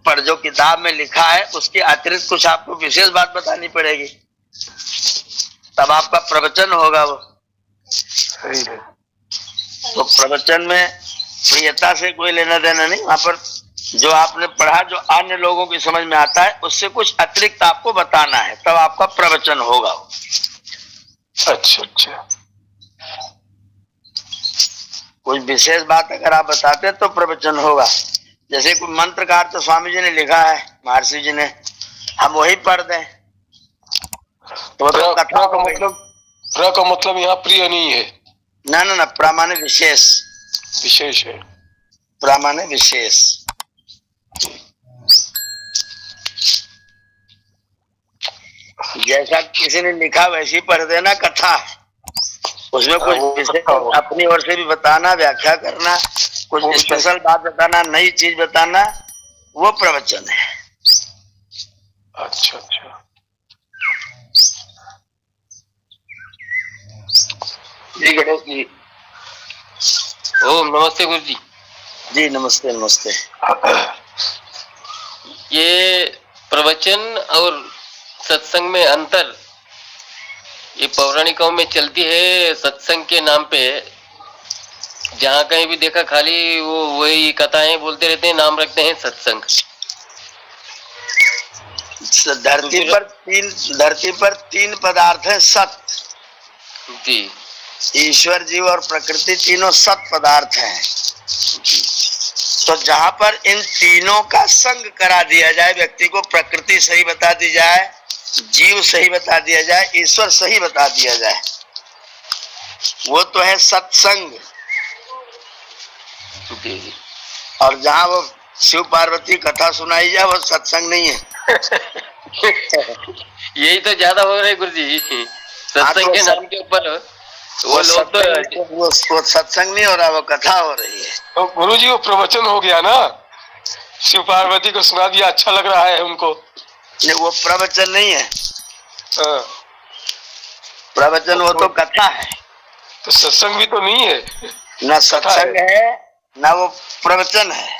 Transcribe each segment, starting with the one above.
पर जो किताब में लिखा है उसके अतिरिक्त कुछ आपको विशेष बात बतानी पड़ेगी, तब आपका प्रवचन होगा वो। सही है। तो प्रवचन में प्रियता से कोई लेना देना नहीं, वहां पर जो आपने पढ़ा, जो अन्य लोगों की समझ में आता है, उससे कुछ अतिरिक्त आपको बताना है, तब आपका प्रवचन होगा। अच्छा अच्छा। कोई विशेष बात अगर आप बताते तो प्रवचन होगा। जैसे कोई मंत्र का अर्थ स्वामी जी ने लिखा है, महर्षि जी ने, हम वही पढ़ दें तो कथा का मतलब, प्र का मतलब यहाँ प्रिय नहीं है। ना ना ना, प्रामाण्य विशेष, विशेष है, प्रामाण्य विशेष। जैसा किसी ने लिखा वैसी पढ़ देना कथा, उसमें कुछ विशेष अपनी ओर से भी बताना, व्याख्या करना, कुछ स्पेशल बात बताना, नई चीज बताना, वो प्रवचन है। अच्छा अच्छा। जी गणेश जी। ओम नमस्ते गुरु जी। जी नमस्ते नमस्ते। ये प्रवचन और सत्संग में अंतर, ये पौराणिकों में चलती है सत्संग के नाम पे। जहाँ कहीं भी देखा खाली वो वही कथाएं बोलते रहते हैं, नाम रखते हैं सत्संग। धरती पर तीन पदार्थ है सत्य जी। ईश्वर, जीव और प्रकृति, तीनों सत्य पदार्थ हैं। तो जहां पर इन तीनों का संग करा दिया जाए, व्यक्ति को प्रकृति सही बता दी जाए, जीव सही बता दिया जाए, ईश्वर सही बता दिया जाए, वो तो है सत्संग। और जहां वो शिव पार्वती कथा सुनाई जाए वो सत्संग नहीं है। यही तो ज्यादा हो रहा है गुरु जी, सत्संग के नाम के ऊपर वो लोग तो वो सत्संग नहीं हो रहा, वो कथा हो रही है। तो गुरु जी वो प्रवचन हो गया ना, शिव पार्वती को सुना दिया, अच्छा लग रहा है उनको। नहीं, वो प्रवचन नहीं है। प्रवचन वो तो कथा है। तो सत्संग भी तो नहीं है ना, सत्संग है ना वो प्रवचन है।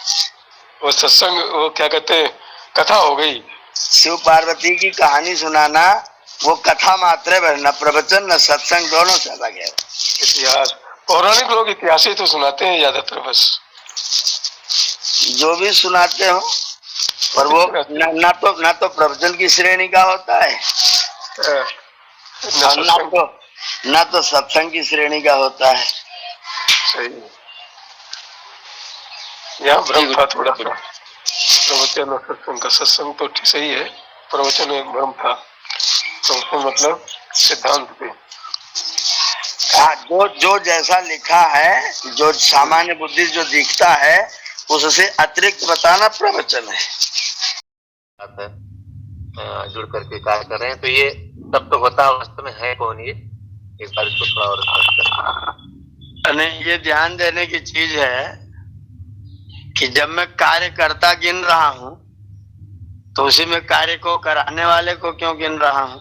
वो सत्संग, वो क्या कहते हैं, कथा हो गई। शिव पार्वती की कहानी सुनाना वो कथा मात्र है, न प्रवचन न सत्संग, दोनों से अलग है। इतिहास, पौराणिक लोग इतिहास ही तो सुनाते हैं ज्यादातर, बस जो भी सुनाते हो, पर वो ना तो प्रवचन की श्रेणी का होता है, ना तो सत्संग की श्रेणी का होता है। सही। यहाँ भ्रम था थोड़ा सा, प्रवचन और सत्संग का। सत्संग तो सही है, प्रवचन एक भ्रम था। प्रवचन मतलब सिद्धांत पे। जो जैसा लिखा है, जो सामान्य बुद्धि जो दिखता है, उससे अतिरिक्त बताना प्रवचन है। जुड़ करके कार्य कर रहे हैं, तो ये तब तो होता वास्तव में है कौन, ये एक बार इसको थोड़ा और नहीं, ये ध्यान देने की चीज है कि जब मैं कार्यकर्ता गिन रहा हूं तो उसी में कार्य को कराने वाले को क्यों गिन रहा हूं?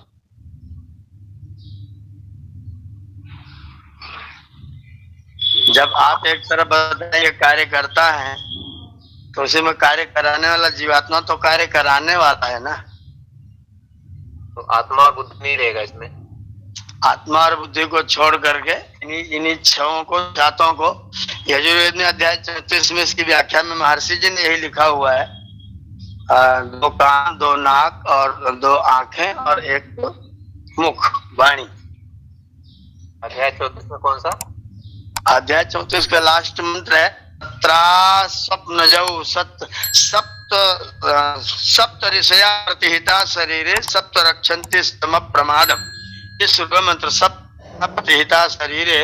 जब आप एक तरफ बताइए कार्य करता है तो उसी में कार्य कराने वाला जीवात्मा तो कार्य कराने वाला है ना। तो आत्मा और बुद्धि नहीं रहेगा इसमें। आत्मा और बुद्धि को छोड़ करके इन्हीं छहों को, जातों को, यजुर्वेद में अध्याय 34 में इसकी व्याख्या में महर्षि जी ने यही लिखा हुआ है, 2 कान, 2 नाक और 2 आंखें और 1 मुख, वाणी। अध्याय 34 में कौन सा? अध्याय 34 का लास्ट मंत्र है, स्वप्नजौ सप्त ऋषया प्रतिहिता शरीरे सप्त रक्षन्ति सम प्रमादम। ये सुबह मंत्र, सप्तहिता शरीरे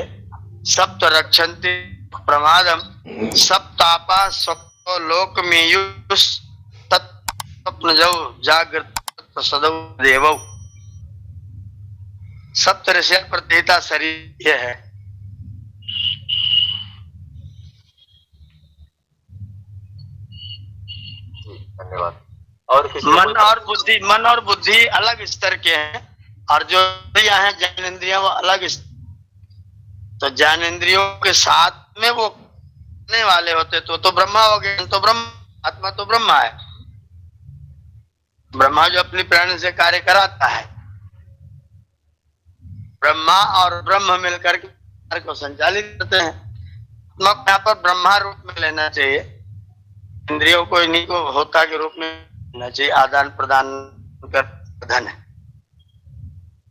सप्त रक्षन्ति प्रमादम, सप्तापा स्वप्नो लोकमेयुस् स्वप्नजौ जागृत सदौ देवौ। सप्त ऋषया प्रतिहिता शरीर ये है। धन्यवाद। और मन और बुद्धि अलग स्तर के हैं, और जो इंद्रियां हैं ज्ञानेंद्रियां वो अलग। तो ज्ञानेंद्रियों के साथ में वो करने वाले होते तो ब्रह्मा हो गए, तो ब्रह्म, आत्मा तो ब्रह्मा है। ब्रह्मा जो अपनी प्रेरणा से कार्य कराता है, ब्रह्मा और ब्रह्म मिलकर के कार्य को संचालित करते हैं। यहाँ पर ब्रह्मा रूप में लेना चाहिए, इंद्रियों को इन्हीं को होता के रूप में लेना चाहिए, आदान प्रदान कर धन है।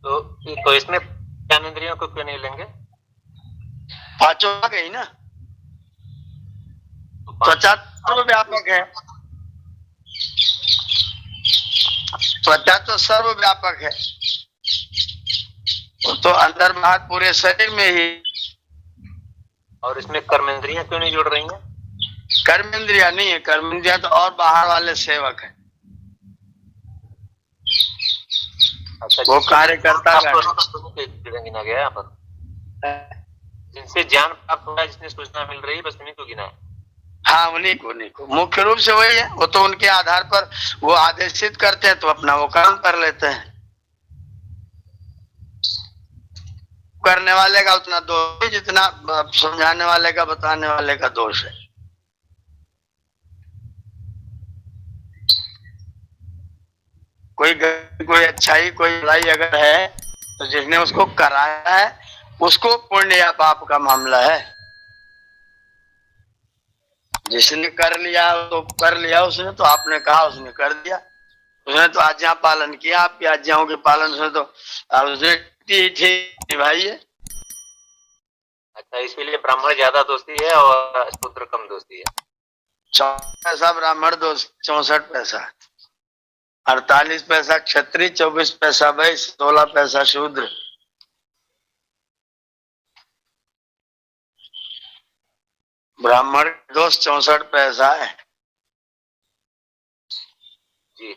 तो इसमें ज्ञानेंद्रियों को क्यों नहीं लेंगे? पांचों आ गई ना, त्वचा सर्वव्यापक है, त्वचा तो सर्वव्यापक है, वो तो अंदर बाहर पूरे शरीर में ही। और इसमें कर्मेंद्रियां क्यों नहीं जुड़ रही हैं? कर्मेंद्रिया नहीं है, कर्मेंद्रिया तो और बाहर वाले सेवक है। अच्छा, वो कार्य करता है। गिना गया यहाँ पर, जिनसे ज्ञान प्राप्त हो रहा है, जिसने सूचना मिल रही है, बस उन्हीं को गिना है। हाँ, उन्हीं को मुख्य रूप से वही है। वो तो उनके आधार पर वो आदेशित करते हैं तो अपना वो काम कर लेते हैं। करने वाले का उतना दोष है जितना समझाने वाले का, बताने वाले का दोष है। कोई अच्छाई, कोई बुराई अगर है तो जिसने उसको कराया है उसको पुण्य या पाप का मामला है। जिसने कर लिया तो कर लिया उसने, तो आपने कहा उसने कर दिया, उसने तो आज्ञा पालन किया, आपकी आज्ञाओं के पालन से तो उसने निभाई है। अच्छा, इसीलिए ब्राह्मण ज्यादा दोषी है और शूद्र कम दोषी है। 64 पैसा ब्राह्मण, 64 पैसा, 48 पैसा क्षत्रिय, 24 पैसा वैश्य, 16 पैसा शूद्र। ब्राह्मण दोष 64 पैसा है जी।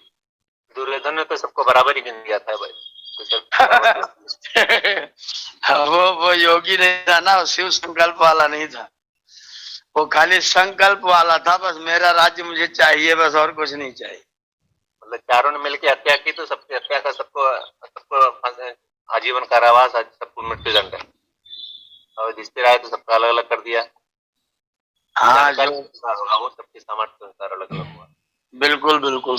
दुर्योधन ने तो सबको बराबर ही गिन दिया था भाई। वो योगी नहीं था ना, वो शिव संकल्प वाला नहीं था, वो खाली संकल्प वाला था, बस मेरा राज्य मुझे चाहिए, बस और कुछ नहीं चाहिए। मतलब चारों ने मिलकर हत्या की तो सबकी हत्या का सबको आजीवन कारावास, सबको मृत्यु दंड, और जिससे आए तो सबका अलग अलग कर दिया। हाँ, जो वो सबके सामर्थ्य अनुसार अलग अलग हुआ। बिल्कुल बिल्कुल।